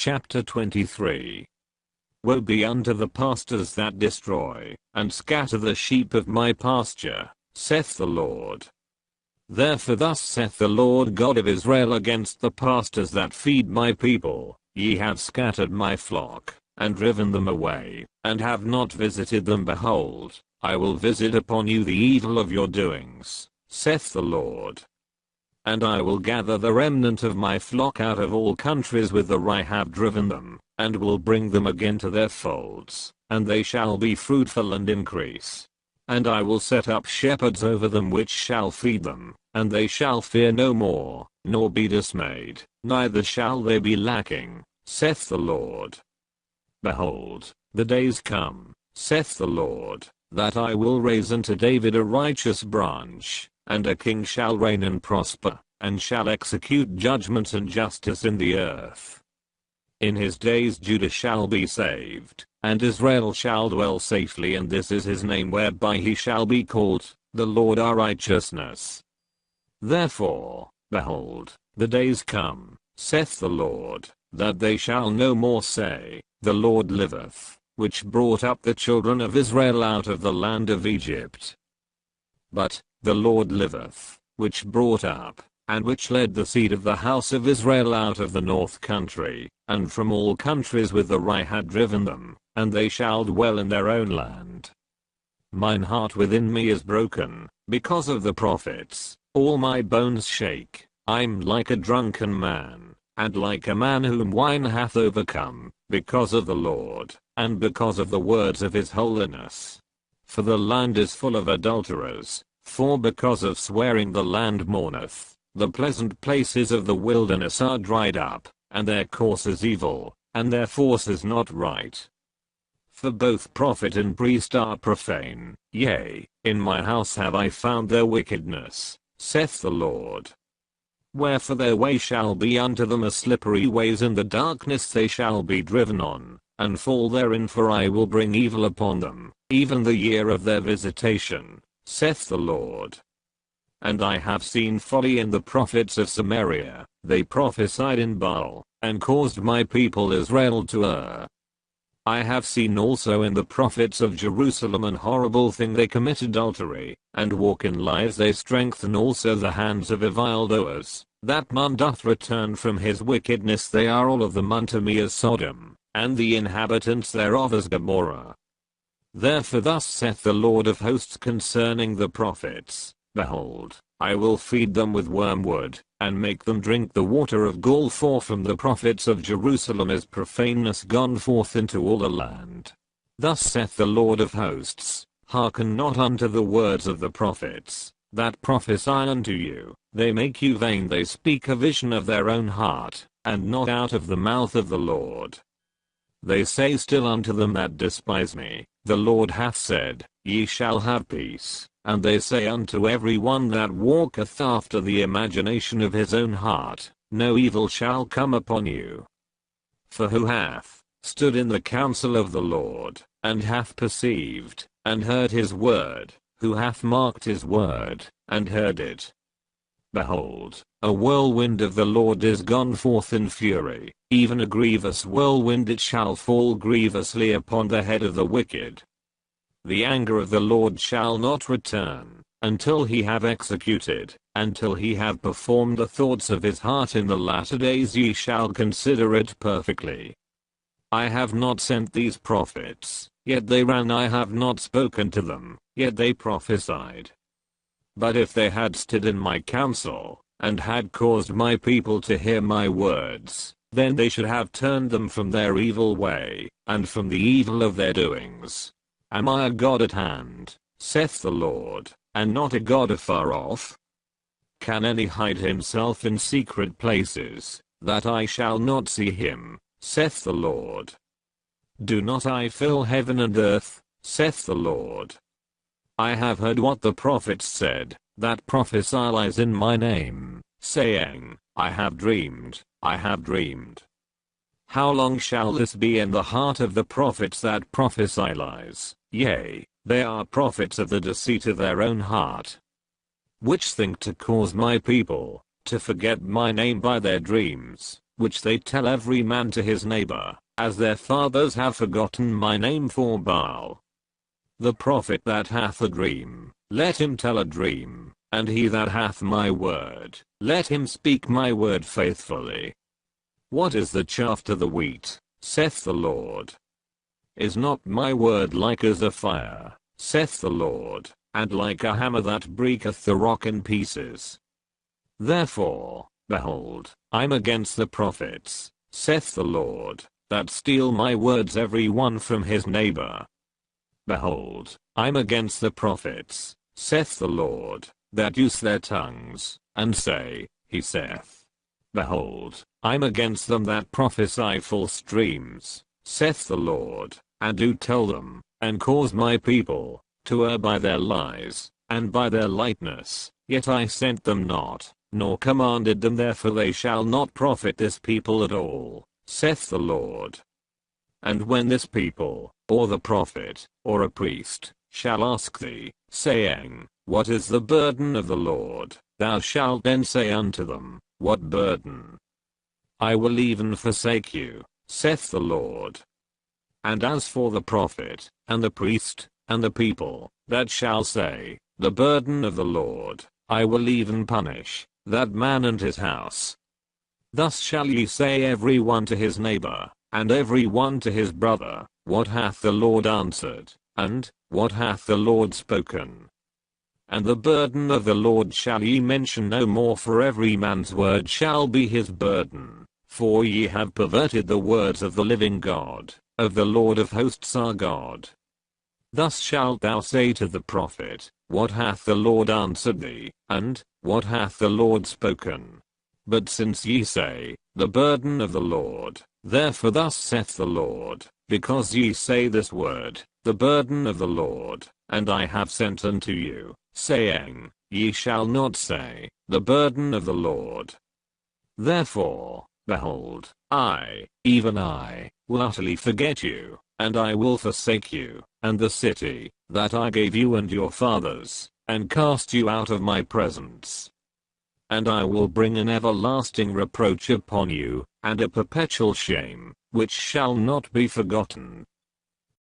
Chapter 23. Woe be unto the pastors that destroy, and scatter the sheep of my pasture, saith the Lord. Therefore thus saith the Lord God of Israel against the pastors that feed my people, ye have scattered my flock, and driven them away, and have not visited them. Behold, I will visit upon you the evil of your doings, saith the Lord. And I will gather the remnant of my flock out of all countries whither I have driven them, and will bring them again to their folds, and they shall be fruitful and increase. And I will set up shepherds over them which shall feed them, and they shall fear no more, nor be dismayed, neither shall they be lacking, saith the Lord. Behold, the days come, saith the Lord, that I will raise unto David a righteous branch, and a king shall reign and prosper, and shall execute judgment and justice in the earth. In his days Judah shall be saved, and Israel shall dwell safely, and this is his name whereby he shall be called, the Lord our righteousness. Therefore, behold, the days come, saith the Lord, that they shall no more say, the Lord liveth, which brought up the children of Israel out of the land of Egypt. But, the Lord liveth, which brought up, and which led the seed of the house of Israel out of the north country, and from all countries whither I had driven them, and they shall dwell in their own land. Mine heart within me is broken, because of the prophets, all my bones shake, I'm like a drunken man, and like a man whom wine hath overcome, because of the Lord, and because of the words of his holiness. For the land is full of adulterers, for because of swearing the land mourneth, the pleasant places of the wilderness are dried up, and their course is evil, and their force is not right. For both prophet and priest are profane, yea, in my house have I found their wickedness, saith the Lord. Wherefore their way shall be unto them a slippery ways, in the darkness they shall be driven on, and fall therein, for I will bring evil upon them, even the year of their visitation, saith the Lord. And I have seen folly in the prophets of Samaria, they prophesied in Baal, and caused my people Israel to err. I have seen also in the prophets of Jerusalem an horrible thing, they commit adultery, and walk in lies, they strengthen also the hands of evildoers, that none doth return from his wickedness, they are all of them unto me as Sodom, and the inhabitants thereof as Gomorrah. Therefore thus saith the Lord of hosts concerning the prophets, behold, I will feed them with wormwood, and make them drink the water of gall, for from the prophets of Jerusalem is profaneness gone forth into all the land. Thus saith the Lord of hosts, hearken not unto the words of the prophets, that prophesy unto you, they make you vain, they speak a vision of their own heart, and not out of the mouth of the Lord. They say still unto them that despise me, the Lord hath said, ye shall have peace. And they say unto every one that walketh after the imagination of his own heart, no evil shall come upon you. For who hath stood in the counsel of the Lord, and hath perceived, and heard his word, who hath marked his word, and heard it? Behold, a whirlwind of the Lord is gone forth in fury, even a grievous whirlwind, it shall fall grievously upon the head of the wicked. The anger of the Lord shall not return, until he have executed, until he have performed the thoughts of his heart. In the latter days ye shall consider it perfectly. I have not sent these prophets, yet they ran, I have not spoken to them, yet they prophesied. But if they had stood in my counsel, and had caused my people to hear my words, then they should have turned them from their evil way, and from the evil of their doings. Am I a God at hand, saith the Lord, and not a God afar off? Can any hide himself in secret places, that I shall not see him, saith the Lord? Do not I fill heaven and earth, saith the Lord? I have heard what the prophets said, that prophesy lies in my name, saying, I have dreamed, I have dreamed. How long shall this be in the heart of the prophets that prophesy lies? Yea, they are prophets of the deceit of their own heart, which think to cause my people to forget my name by their dreams. which they tell every man to his neighbor, as their fathers have forgotten my name for Baal. The prophet that hath a dream, let him tell a dream, and he that hath my word, let him speak my word faithfully. What is the chaff to the wheat, saith the Lord? Is not my word like as a fire, saith the Lord, and like a hammer that breaketh the rock in pieces? Therefore, behold, I'm against the prophets, saith the Lord, that steal my words every one from his neighbor. Behold, I'm against the prophets, saith the Lord, that use their tongues, and say, he saith. Behold, I'm against them that prophesy false dreams, saith the Lord, and do tell them, and cause my people to err by their lies, and by their lightness, yet I sent them not, nor commanded them, therefore they shall not profit this people at all, saith the Lord. And when this people, or the prophet, or a priest, shall ask thee, saying, What is the burden of the Lord? Thou shalt then say unto them, What burden? I will even forsake you, saith the Lord. And as for the prophet, and the priest, and the people, that shall say, The burden of the Lord, I will even punish that man and his house. Thus shall ye say every one to his neighbor, and every one to his brother, What hath the Lord answered, and, What hath the Lord spoken? And the burden of the Lord shall ye mention no more, for every man's word shall be his burden, for ye have perverted the words of the living God, of the Lord of hosts our God. Thus shalt thou say to the prophet, What hath the Lord answered thee, and, What hath the Lord spoken? But since ye say, The burden of the Lord, therefore thus saith the Lord, because ye say this word, The burden of the Lord, and I have sent unto you, saying, Ye shall not say, The burden of the Lord. Therefore, behold, I, even I, will utterly forget you, and I will forsake you, and the city, that I gave you and your fathers, and cast you out of my presence. And I will bring an everlasting reproach upon you, and a perpetual shame, which shall not be forgotten,